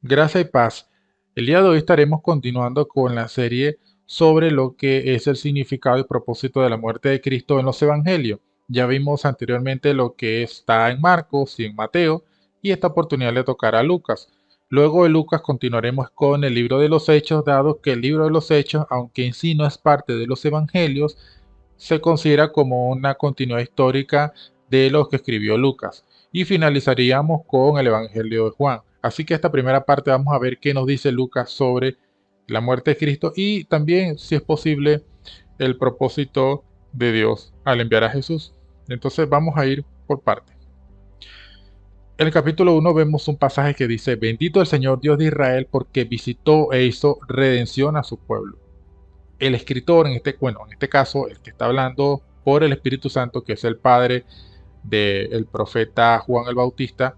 Gracias y paz. El día de hoy estaremos continuando con la serie sobre lo que es el significado y propósito de la muerte de Cristo en los Evangelios. Ya vimos anteriormente lo que está en Marcos y en Mateo, y esta oportunidad le tocará a Lucas. Luego de Lucas continuaremos con el libro de los Hechos, dado que el libro de los Hechos, aunque en sí no es parte de los Evangelios, se considera como una continuidad histórica de lo que escribió Lucas. Y finalizaríamos con el Evangelio de Juan. Así que esta primera parte vamos a ver qué nos dice Lucas sobre la muerte de Cristo y también, si es posible, el propósito de Dios al enviar a Jesús. Entonces vamos a ir por partes. En el capítulo 1 vemos un pasaje que dice, bendito el Señor Dios de Israel porque visitó e hizo redención a su pueblo. El escritor, en este caso, el que está hablando por el Espíritu Santo, que es el padre del profeta Juan el Bautista,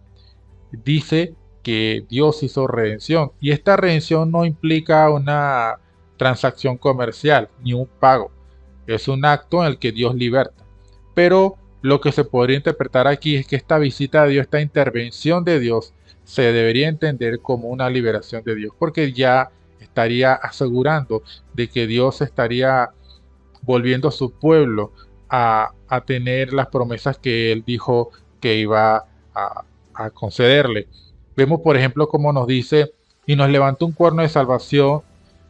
dice que Dios hizo redención. Y esta redención no implica una transacción comercial ni un pago. Es un acto en el que Dios liberta. Pero lo que se podría interpretar aquí es que esta visita de Dios, esta intervención de Dios, se debería entender como una liberación de Dios, porque ya estaría asegurando de que Dios estaría volviendo a su pueblo a tener las promesas que él dijo que iba a concederle. Vemos, por ejemplo, como nos dice, y nos levantó un cuerno de salvación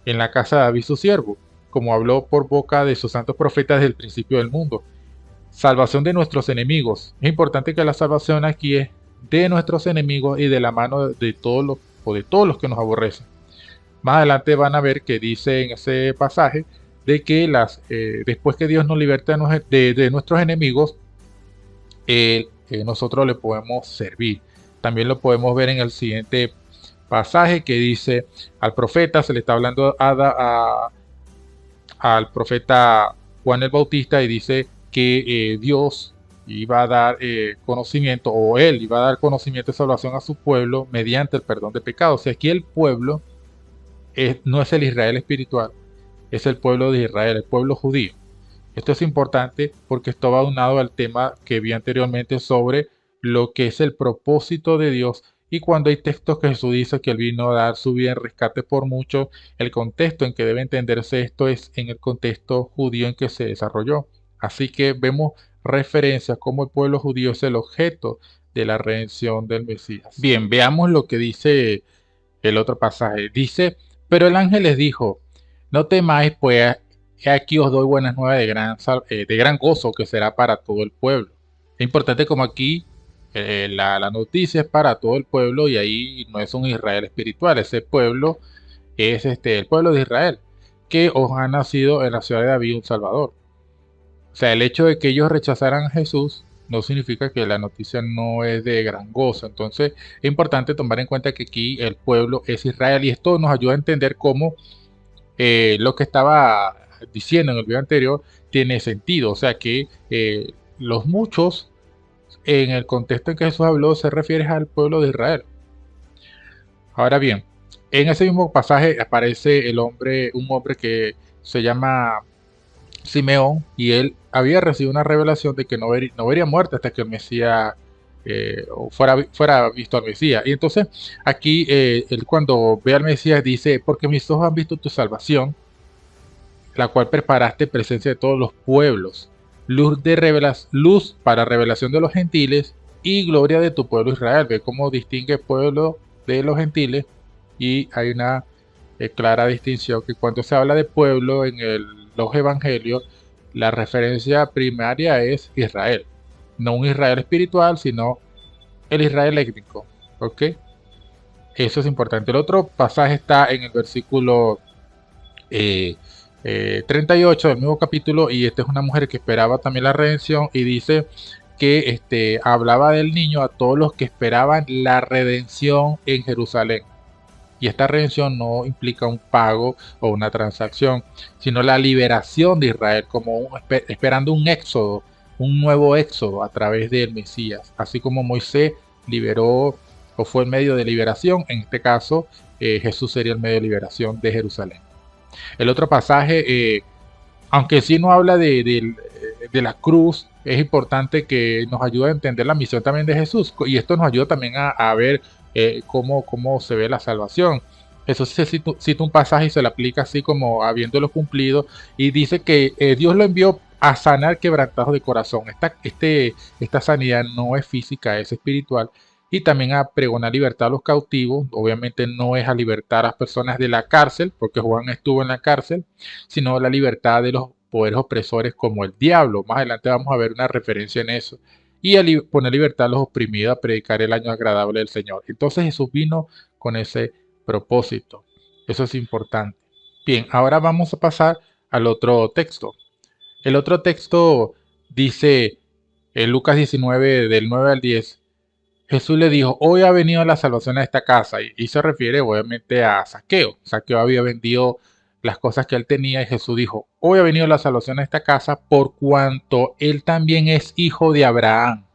en la casa de David su siervo, como habló por boca de sus santos profetas desde el principio del mundo. Salvación de nuestros enemigos. Es importante que la salvación aquí es de nuestros enemigos y de la mano de todos los o de todos los que nos aborrecen. Más adelante van a ver que dice en ese pasaje de que después que Dios nos liberta de nuestros enemigos, nosotros le podemos servir. También lo podemos ver en el siguiente pasaje que dice al profeta, se le está hablando al profeta Juan el Bautista y dice que Dios iba a dar conocimiento, o él iba a dar conocimiento de salvación a su pueblo mediante el perdón de pecados. O sea, aquí el pueblo no es el Israel espiritual, es el pueblo de Israel, el pueblo judío. Esto es importante porque esto va aunado al tema que vi anteriormente sobre lo que es el propósito de Dios. Y cuando hay textos que Jesús dice que Él vino a dar su vida en rescate por muchos, el contexto en que debe entenderse esto es en el contexto judío en que se desarrolló. Así que vemos referencias como el pueblo judío es el objeto de la redención del Mesías. Bien, veamos lo que dice el otro pasaje. Dice, pero el ángel les dijo, no temáis, pues he aquí os doy buenas nuevas de gran gozo que será para todo el pueblo. Es importante como aquí la noticia es para todo el pueblo y ahí no es un Israel espiritual, ese pueblo es el pueblo de Israel, que os ha nacido en la ciudad de David un Salvador. O sea, el hecho de que ellos rechazaran a Jesús no significa que la noticia no es de gran gozo. Entonces, es importante tomar en cuenta que aquí el pueblo es Israel y esto nos ayuda a entender cómo lo que estaba diciendo en el video anterior tiene sentido. O sea, que los muchos, en el contexto en que Jesús habló, se refiere al pueblo de Israel. Ahora bien, en ese mismo pasaje aparece un hombre que se llama Simeón, y él había recibido una revelación de que no vería muerte hasta que el Mesías fuera visto al Mesías. Y entonces aquí él cuando ve al Mesías dice, porque mis ojos han visto tu salvación, la cual preparaste en presencia de todos los pueblos, luz para revelación de los gentiles y gloria de tu pueblo Israel. Ve cómo distingue pueblo de los gentiles y hay una clara distinción que cuando se habla de pueblo en los evangelios, la referencia primaria es Israel. No un Israel espiritual, sino el Israel étnico. ¿Ok? Eso es importante. El otro pasaje está en el versículo eh, 38 del mismo capítulo, y esta es una mujer que esperaba también la redención y dice que hablaba del niño a todos los que esperaban la redención en Jerusalén. Y esta redención no implica un pago o una transacción, sino la liberación de Israel, esperando un éxodo, un nuevo éxodo a través del Mesías. Así como Moisés liberó o fue el medio de liberación, en este caso Jesús sería el medio de liberación de Jerusalén. El otro pasaje, aunque sí no habla de la cruz, es importante que nos ayude a entender la misión también de Jesús. Y esto nos ayuda también a ver cómo se ve la salvación. Jesús se cita un pasaje y se lo aplica así como habiéndolo cumplido y dice que Dios lo envió a sanar quebrantados de corazón. Esta sanidad no es física, es espiritual. Y también a pregonar libertad a los cautivos. Obviamente no es a libertar a las personas de la cárcel, porque Juan estuvo en la cárcel, sino la libertad de los poderes opresores como el diablo. Más adelante vamos a ver una referencia en eso. Y a poner libertad a los oprimidos, a predicar el año agradable del Señor. Entonces Jesús vino con ese propósito. Eso es importante. Bien, ahora vamos a pasar al otro texto. El otro texto dice en Lucas 19, del 9 al 10, Jesús le dijo, hoy ha venido la salvación a esta casa. Y se refiere obviamente a Zaqueo. Zaqueo había vendido las cosas que él tenía y Jesús dijo, hoy ha venido la salvación a esta casa por cuanto él también es hijo de Abraham.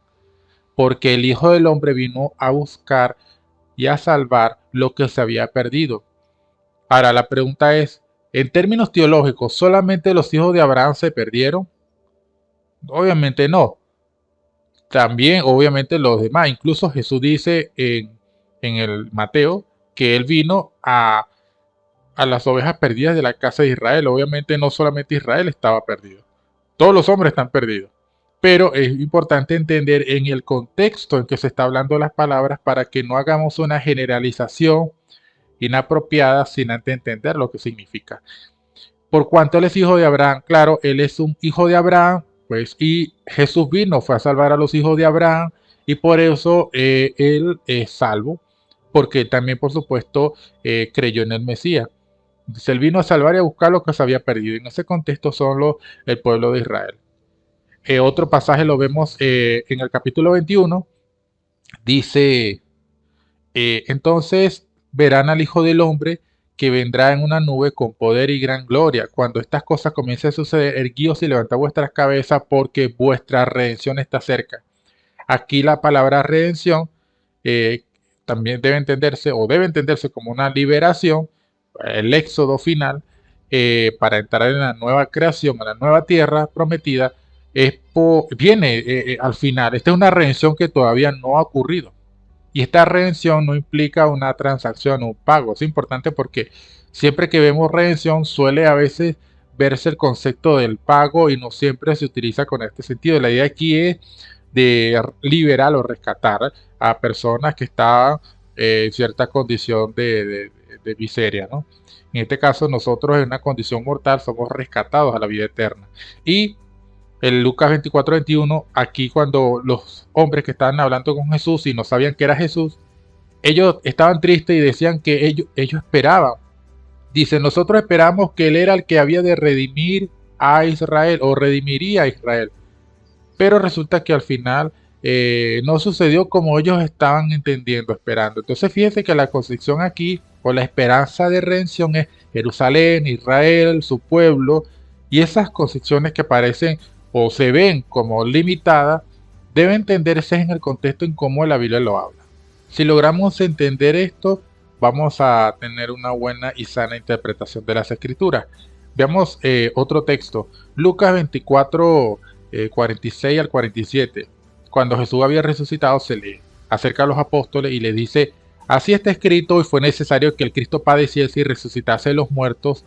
Porque el Hijo del Hombre vino a buscar y a salvar lo que se había perdido. Ahora la pregunta es, en términos teológicos, ¿solamente los hijos de Abraham se perdieron? Obviamente no. También, obviamente, los demás. Incluso Jesús dice en el Mateo que él vino a las ovejas perdidas de la casa de Israel. Obviamente no solamente Israel estaba perdido. Todos los hombres están perdidos. Pero es importante entender en el contexto en que se está hablando las palabras para que no hagamos una generalización inapropiada sin antes entender lo que significa. Por cuanto él es hijo de Abraham, claro, él es un hijo de Abraham, pues, y Jesús vino, fue a salvar a los hijos de Abraham, y por eso él es salvo, porque también, por supuesto, creyó en el Mesías. Entonces, él vino a salvar y a buscar lo que se había perdido. En ese contexto son el pueblo de Israel. Otro pasaje lo vemos en el capítulo 21, dice, entonces verán al Hijo del Hombre que vendrá en una nube con poder y gran gloria. Cuando estas cosas comiencen a suceder, erguíos y levantad vuestras cabezas porque vuestra redención está cerca. Aquí la palabra redención eh, también debe entenderse como una liberación, el éxodo final, para entrar en la nueva creación, en la nueva tierra prometida, viene al final. Esta es una redención que todavía no ha ocurrido. Y esta redención no implica una transacción o un pago. Es importante porque siempre que vemos redención suele a veces verse el concepto del pago y no siempre se utiliza con este sentido. La idea aquí es de liberar o rescatar a personas que estaban en cierta condición de miseria, ¿no? En este caso nosotros en una condición mortal somos rescatados a la vida eterna. Y el Lucas 24:21, aquí cuando los hombres que estaban hablando con Jesús y no sabían que era Jesús, ellos estaban tristes y decían que ellos esperaban. Dicen, nosotros esperamos que Él era el que había de redimir a Israel o redimiría a Israel. Pero resulta que al final no sucedió como ellos estaban entendiendo, esperando. Entonces fíjense que la concepción aquí o la esperanza de redención es Jerusalén, Israel, su pueblo, y esas concepciones que parecen o se ven como limitadas, debe entenderse en el contexto en cómo la Biblia lo habla. Si logramos entender esto, vamos a tener una buena y sana interpretación de las Escrituras. Veamos otro texto, Lucas 24, 46 al 47. Cuando Jesús había resucitado, se le acerca a los apóstoles y le dice, así está escrito y fue necesario que el Cristo padeciese y resucitase de los muertos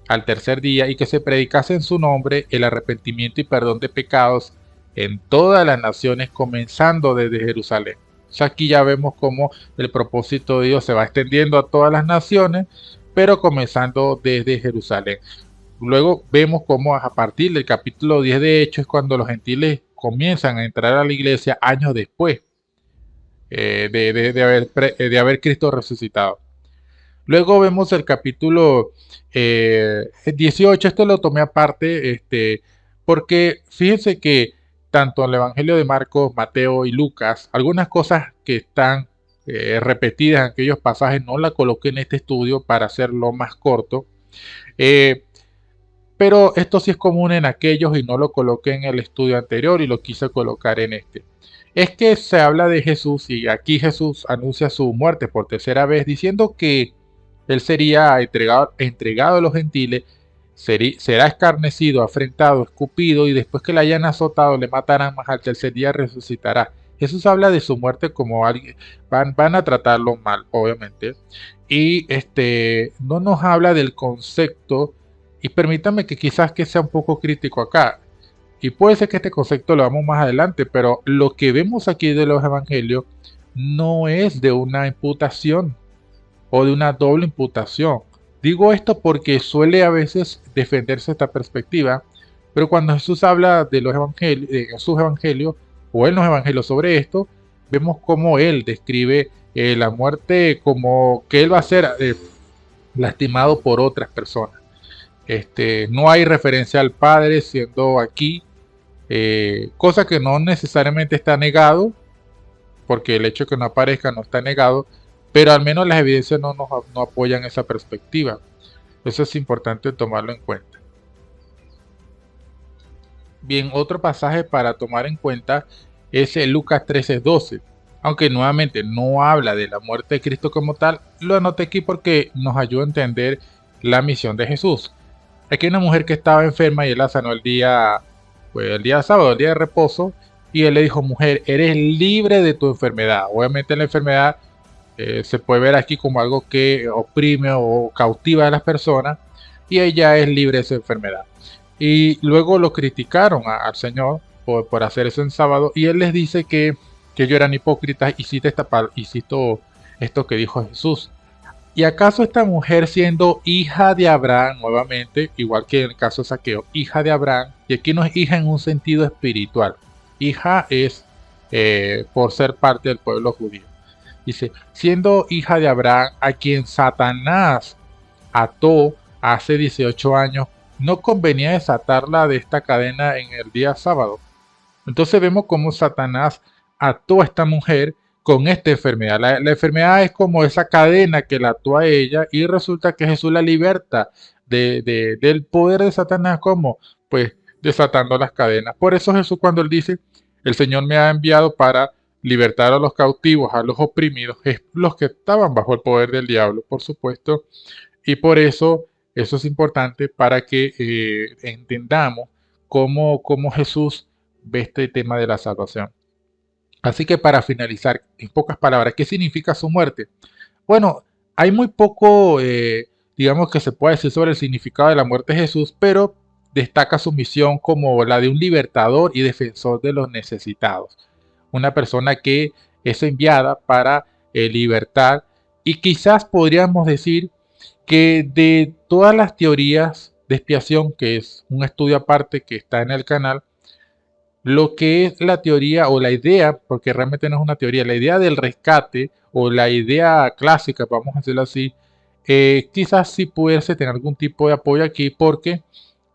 al tercer día y que se predicase en su nombre el arrepentimiento y perdón de pecados en todas las naciones, comenzando desde Jerusalén. O sea, aquí ya vemos cómo el propósito de Dios se va extendiendo a todas las naciones, pero comenzando desde Jerusalén. Luego vemos cómo a partir del capítulo 10 de Hechos es cuando los gentiles comienzan a entrar a la iglesia años después de haber Cristo resucitado. Luego vemos el capítulo 18, esto lo tomé aparte, porque fíjense que tanto en el Evangelio de Marcos, Mateo y Lucas, algunas cosas que están repetidas en aquellos pasajes no la coloqué en este estudio para hacerlo más corto, pero esto sí es común en aquellos y no lo coloqué en el estudio anterior y lo quise colocar en este. Es que se habla de Jesús y aquí Jesús anuncia su muerte por tercera vez diciendo que él sería entregado a los gentiles, será escarnecido, afrentado, escupido y después que le hayan azotado le matarán, mas al tercer día resucitará. Jesús habla de su muerte como alguien, van a tratarlo mal, obviamente, y no nos habla del concepto, y permítame que quizás que sea un poco crítico acá, y puede ser que este concepto lo vamos más adelante, pero lo que vemos aquí de los evangelios no es de una imputación o de una doble imputación. Digo esto porque suele a veces defenderse esta perspectiva, pero cuando Jesús habla de los evangelios, de sus evangelios o en los evangelios sobre esto, vemos cómo él describe la muerte como que él va a ser lastimado por otras personas. No hay referencia al Padre siendo aquí, cosa que no necesariamente está negado, porque el hecho de que no aparezca no está negado, pero al menos las evidencias no apoyan esa perspectiva. Eso es importante tomarlo en cuenta. Bien, otro pasaje para tomar en cuenta es el Lucas 13:12. Aunque nuevamente no habla de la muerte de Cristo como tal, lo anoté aquí porque nos ayuda a entender la misión de Jesús. Aquí hay una mujer que estaba enferma y él la sanó el día sábado, el día de reposo, y él le dijo: mujer, eres libre de tu enfermedad. Obviamente la enfermedad se puede ver aquí como algo que oprime o cautiva a las personas, y ella es libre de esa enfermedad. Y luego lo criticaron al Señor por hacer eso en sábado, y él les dice que ellos eran hipócritas, y cito esto que dijo Jesús. ¿Y acaso esta mujer, siendo hija de Abraham, nuevamente, igual que en el caso de Saqueo, hija de Abraham, y aquí no es hija en un sentido espiritual, hija es por ser parte del pueblo judío? Dice, siendo hija de Abraham, a quien Satanás ató hace 18 años, ¿no convenía desatarla de esta cadena en el día sábado? Entonces vemos cómo Satanás ató a esta mujer con esta enfermedad. La enfermedad es como esa cadena que la ató a ella, y resulta que Jesús la liberta del poder de Satanás. ¿Cómo? Pues desatando las cadenas. Por eso Jesús, cuando él dice, el Señor me ha enviado para libertar a los cautivos, a los oprimidos, es los que estaban bajo el poder del diablo, por supuesto. Y por eso es importante para que entendamos cómo Jesús ve este tema de la salvación. Así que para finalizar, en pocas palabras, ¿qué significa su muerte? Bueno, hay muy poco, digamos, que se puede decir sobre el significado de la muerte de Jesús, pero destaca su misión como la de un libertador y defensor de los necesitados. Una persona que es enviada para libertar, y quizás podríamos decir que de todas las teorías de expiación, que es un estudio aparte que está en el canal, lo que es la teoría o la idea, porque realmente no es una teoría, la idea del rescate o la idea clásica, vamos a decirlo así, quizás sí pudiese tener algún tipo de apoyo aquí, porque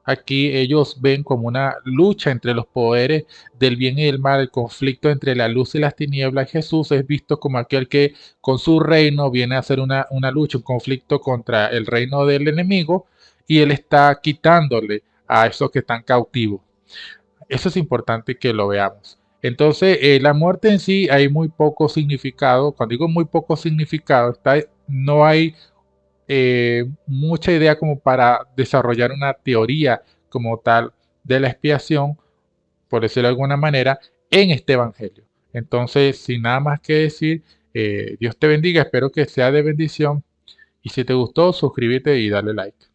aquí ellos ven como una lucha entre los poderes del bien y del mal, el conflicto entre la luz y las tinieblas. Jesús es visto como aquel que con su reino viene a hacer una lucha, un conflicto contra el reino del enemigo, y él está quitándole a esos que están cautivos. Eso es importante que lo veamos. Entonces, la muerte en sí hay muy poco significado. Cuando digo muy poco significado, no hay mucha idea como para desarrollar una teoría como tal de la expiación, por decirlo de alguna manera, en este evangelio. Entonces, sin nada más que decir, Dios te bendiga, espero que sea de bendición, y si te gustó, suscríbete y dale like.